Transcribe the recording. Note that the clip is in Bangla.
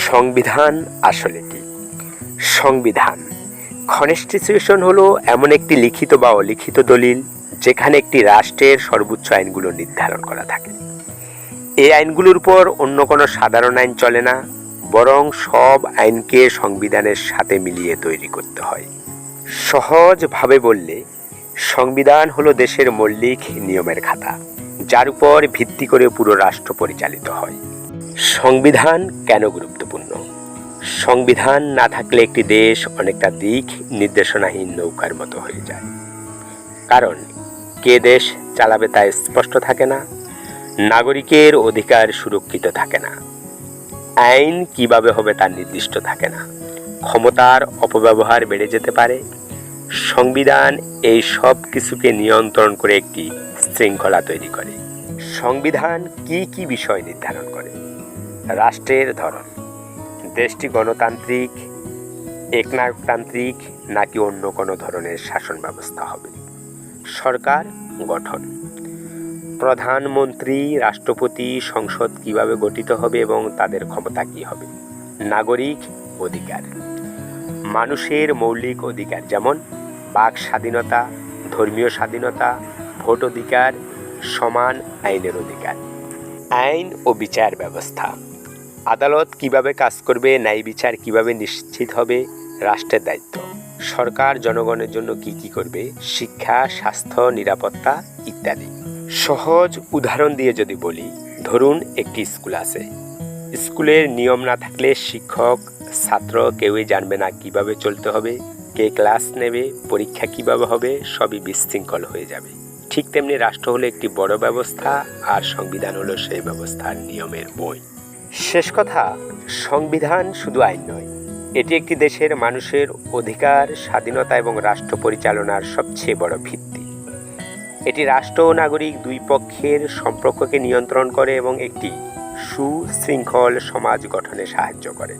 সংবিধান আসলে কি? সংবিধান কনস্টিটিউশন হলো এমন একটি লিখিত বা অলিখিত দলিল যেখানে একটি রাষ্ট্রের সর্বোচ্চ আইনগুলো নির্ধারণ করা থাকে। এই আইনগুলোর উপর অন্য কোনো সাধারণ আইন চলে না, বরং সব আইনকে সংবিধানের সাথে মিলিয়ে তৈরি করতে হয়। সহজভাবে বললে সংবিধান হলো দেশের মৌলিক নিয়মের খাতা, যার উপর ভিত্তি করে পুরো রাষ্ট্র পরিচালিত হয়। সংবিধান কেন গুরুত্বপূর্ণ? সংবিধান না থাকলে একটি দেশ অনেকটা দিক নির্দেশনাহীন নৌকার মতো হয়ে যায়। কারণ কে দেশ চালাবে তা স্পষ্ট থাকে না, নাগরিকের অধিকার সুরক্ষিত থাকে না, আইন কিভাবে হবে তা নির্দিষ্ট থাকে না, ক্ষমতার অপব্যবহার বেড়ে যেতে পারে। সংবিধান এই সব কিছুকে নিয়ন্ত্রণ করে একটি শৃঙ্খলা তৈরি করে। সংবিধান কি কি বিষয় নির্ধারণ করে? রাষ্ট্রের ধরন, দেশটি গণতান্ত্রিক, একনায়কতান্ত্রিক নাকি অন্য কোনো ধরনের শাসন ব্যবস্থা হবে। সরকার গঠন, প্রধানমন্ত্রী, রাষ্ট্রপতি, সংসদ কিভাবে গঠিত হবে এবং তাদের ক্ষমতা কী হবে। নাগরিক অধিকার, মানুষের মৌলিক অধিকার যেমন বাক স্বাধীনতা, ধর্মীয় স্বাধীনতা, ভোট অধিকার, সমান আইনের অধিকার। আইন ও বিচার ব্যবস্থা, আদালত কিভাবে কাজ করবে, ন্যায় বিচার কিভাবে নিশ্চিত হবে, রাষ্ট্রের দায়িত্ব। সরকার জনগণের জন্য কি কি করবে, শিক্ষা, স্বাস্থ্য, নিরাপত্তা ইত্যাদি। সহজ উদাহরণ দিয়ে যদি বলি, ধরুন একটি স্কুল আছে। স্কুলের নিয়ম না থাকলে শিক্ষক, ছাত্র কেউই জানবে না কিভাবে চলতে হবে, কে ক্লাস নেবে, পরীক্ষা কিভাবে হবে, সবই বিশৃঙ্খল হয়ে যাবে। ঠিক তেমনি রাষ্ট্র হলো একটি বড় ব্যবস্থা, আর সংবিধান হলো সেই ব্যবস্থার নিয়মের বই। শেষ কথা, সংবিধান শুধু আইন নয়, এটি একটি দেশের মানুষের অধিকার, স্বাধীনতা এবং রাষ্ট্র পরিচালনার সবচেয়ে বড় ভিত্তি। এটি রাষ্ট্র ও নাগরিক দুই পক্ষের সম্পর্ককে নিয়ন্ত্রণ করে এবং একটি সুশৃঙ্খল সমাজ গঠনে সাহায্য করে।